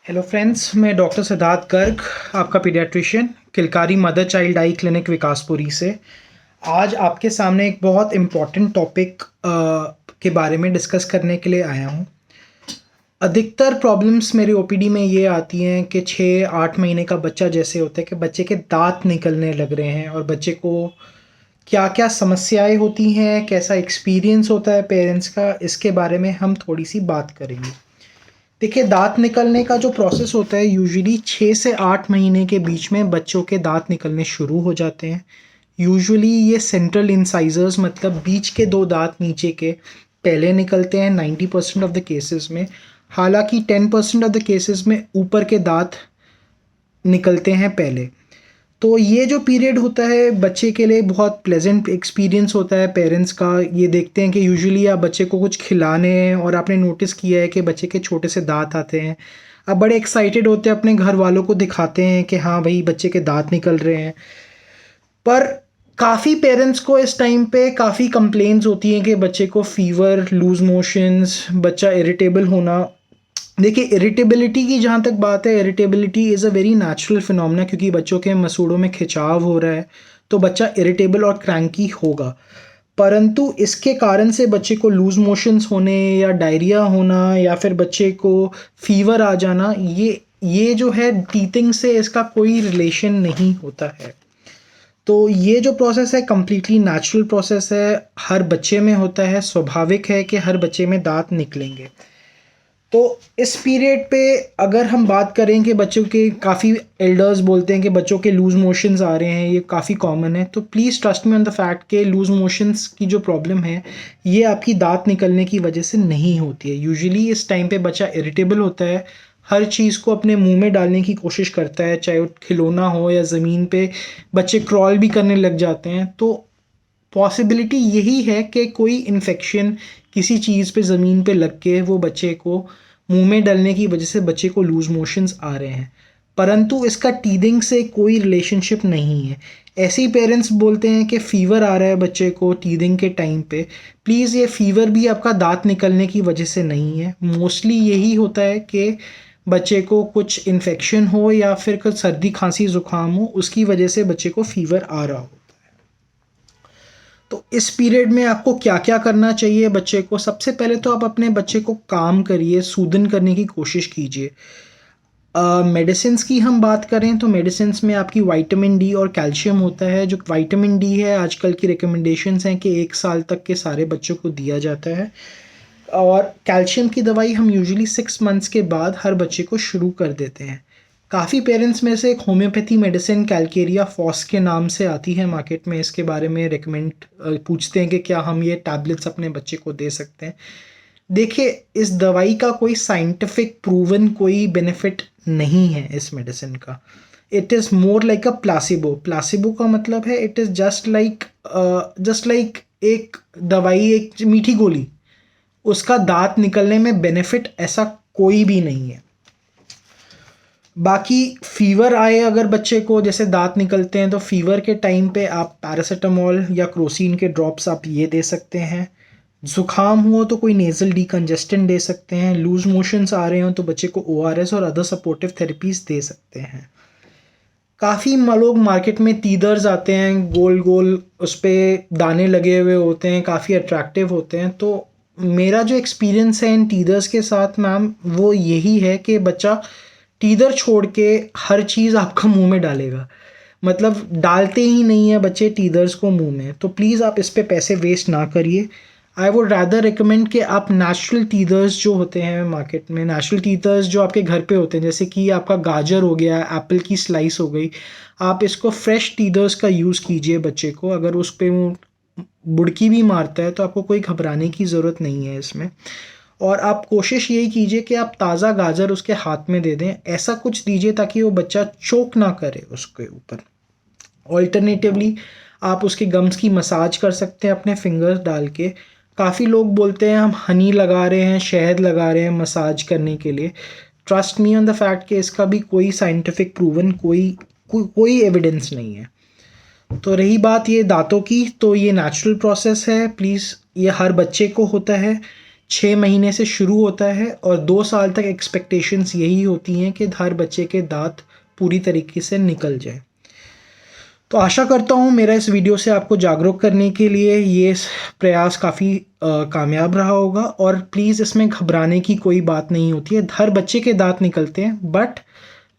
Hello friends, मैं doctor Siddharth Garg, आपका paediatrician, Kilkari mother child eye clinic Vikaspuri से। आज आपके सामने एक बहुत इम्पॉर्टेंट टॉपिक के बारे में डिस्कस करने के लिए आया हूँ। अधिकतर प्रॉब्लम्स मेरी ओपीडी में ये आती हैं कि 6-8 महीने का बच्चा जैसे होता है कि बच्चे के दांत निकलने लग रहे हैं और बच्चे को क्या क्या समस्याएं होती हैं, कैसा एक्सपीरियंस होता है पेरेंट्स का, इसके बारे में हम थोड़ी सी बात करेंगे। देखिए, दांत निकलने का जो प्रोसेस होता है यूजुअली 6 से 8 महीने के बीच में बच्चों के दांत निकलने शुरू हो जाते हैं। यूजुअली ये सेंट्रल इंसाइजर्स मतलब बीच के दो दांत नीचे के पहले निकलते हैं 90% ऑफ द केसेस में। हालांकि 10% ऑफ द केसेस में ऊपर के दांत निकलते हैं पहले। तो ये जो पीरियड होता है बच्चे के लिए बहुत प्लेजेंट एक्सपीरियंस होता है पेरेंट्स का। ये देखते हैं कि यूजुअली आप बच्चे को कुछ खिलाने हैं और आपने नोटिस किया है कि बच्चे के छोटे से दांत आते हैं। आप बड़े एक्साइटेड होते हैं, अपने घर वालों को दिखाते हैं कि हाँ भाई बच्चे के दांत निकल रहे हैं। पर काफ़ी पेरेंट्स को इस टाइम पे काफ़ी कंप्लेंट्स होती हैं कि बच्चे को फीवर, लूज मोशंस, बच्चा इरिटेबल होना। देखिए, इरिटेबिलिटी की जहाँ तक बात है, irritability is a very natural phenomena, क्योंकि बच्चों के मसूड़ों में खिंचाव हो रहा है तो बच्चा इरिटेबल और क्रैंकी होगा। परंतु इसके कारण से बच्चे को लूज मोशंस होने या डायरिया होना या फिर बच्चे को फीवर आ जाना, ये जो है टीथिंग से इसका कोई रिलेशन नहीं होता है। तो ये जो प्रोसेस है कम्प्लीटली नेचुरल प्रोसेस है, हर बच्चे में होता है, स्वाभाविक है कि हर बच्चे में दांत निकलेंगे। तो इस पीरियड पे अगर हम बात करें कि बच्चों के, काफ़ी एल्डर्स बोलते हैं कि बच्चों के लूज़ मोशंस आ रहे हैं, ये काफ़ी कॉमन है। तो please trust me on the fact कि लूज़ मोशंस की जो प्रॉब्लम है ये आपकी दांत निकलने की वजह से नहीं होती है। यूजुअली इस टाइम पे बच्चा इरिटेबल होता है, हर चीज़ को अपने मुंह में डालने की कोशिश करता है, चाहे वो खिलौना हो या ज़मीन पे बच्चे क्रॉल भी करने लग जाते हैं। तो पॉसिबिलिटी यही है कि कोई इन्फेक्शन किसी चीज़ पे, ज़मीन पे लग के वो बच्चे को मुंह में डलने की वजह से बच्चे को लूज मोशंस आ रहे हैं। परंतु इसका टीदिंग से कोई रिलेशनशिप नहीं है। ऐसे ही पेरेंट्स बोलते हैं कि फ़ीवर आ रहा है बच्चे को टीदिंग के टाइम पे। प्लीज़, ये फ़ीवर भी आपका दांत निकलने की वजह से नहीं है। मोस्टली यही होता है कि बच्चे को कुछ इन्फेक्शन हो या फिर कुछ सर्दी खांसी ज़ुकाम हो, उसकी वजह से बच्चे को फ़ीवर आ रहा हो। तो इस पीरियड में आपको क्या क्या करना चाहिए बच्चे को? सबसे पहले तो आप अपने बच्चे को काम करिए, सूदन करने की कोशिश कीजिए। मेडिसिन्स की हम बात करें तो मेडिसिन्स में आपकी विटामिन डी और कैल्शियम होता है। जो विटामिन डी है, आजकल की रिकमेंडेशंस हैं कि 1 साल तक के सारे बच्चों को दिया जाता है। और कैल्शियम की दवाई हम यूजुअली 6 मंथ्स के बाद हर बच्चे को शुरू कर देते हैं। काफ़ी पेरेंट्स में से एक होम्योपैथी मेडिसिन कैलकेरिया फॉस के नाम से आती है मार्केट में, इसके बारे में रिकमेंड पूछते हैं कि क्या हम ये टैबलेट्स अपने बच्चे को दे सकते हैं। देखिए, इस दवाई का कोई साइंटिफिक प्रूवन कोई बेनिफिट नहीं है इस मेडिसिन का। It is more like a placebo. Placebo का मतलब है इट इज़ जस्ट लाइक एक दवाई, एक मीठी गोली, उसका दांत निकलने में बेनिफिट ऐसा कोई भी नहीं है। बाकी फीवर आए अगर बच्चे को, जैसे दांत निकलते हैं, तो फीवर के टाइम पे आप पैरासीटामोल या क्रोसिन के ड्रॉप्स आप ये दे सकते हैं। ज़ुकाम हो तो कोई नेज़ल डीकंजेस्टेंट दे सकते हैं। लूज मोशंस आ रहे हो तो बच्चे को ओआरएस और अदर सपोर्टिव थेरेपीज़ दे सकते हैं। काफ़ी लोग मार्केट में तीदर्स आते हैं, गोल गोल उस पर दाने लगे हुए होते हैं, काफ़ी अट्रैक्टिव होते हैं। तो मेरा जो एक्सपीरियंस है इन टीदर्स के साथ मैम, वो यही है कि बच्चा टीदर छोड़ के हर चीज़ आपका मुंह में डालेगा। मतलब डालते ही नहीं है बच्चे टीदर्स को मुंह में। तो प्लीज़ आप इस पे पैसे वेस्ट ना करिए। आई वुड रैदर रिकमेंड कि आप नेचुरल टीदर्स जो होते हैं मार्केट में, नेचुरल टीदर्स जो आपके घर पे होते हैं, जैसे कि आपका गाजर हो गया, एप्पल की स्लाइस हो गई, आप इसको फ्रेश टीदर्स का यूज़ कीजिए बच्चे को। अगर उस पर वो बुड़की भी मारता है तो आपको कोई घबराने की ज़रूरत नहीं है इसमें। और आप कोशिश यही कीजिए कि आप ताज़ा गाजर उसके हाथ में दे दें, ऐसा कुछ दीजिए ताकि वो बच्चा चोक ना करे उसके ऊपर। ऑल्टरनेटिवली आप उसके गम्स की मसाज कर सकते हैं अपने फिंगर्स डाल के। काफ़ी लोग बोलते हैं हम हनी लगा रहे हैं, शहद लगा रहे हैं मसाज करने के लिए। Trust me on the fact कि इसका भी कोई साइंटिफिक प्रूवन कोई एविडेंस नहीं है। तो रही बात ये दांतों की, तो ये नेचुरल प्रोसेस है। प्लीज़, ये हर बच्चे को होता है। 6 महीने से शुरू होता है और 2 साल तक एक्सपेक्टेशंस यही होती हैं कि हर बच्चे के दांत पूरी तरीके से निकल जाए। तो आशा करता हूँ मेरा इस वीडियो से आपको जागरूक करने के लिए ये प्रयास काफ़ी कामयाब रहा होगा। और प्लीज़ इसमें घबराने की कोई बात नहीं होती है। हर बच्चे के दांत निकलते हैं, बट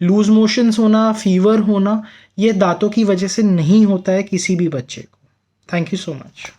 लूज मोशंस होना, फीवर होना, ये दांतों की वजह से नहीं होता है किसी भी बच्चे को। Thank you so much.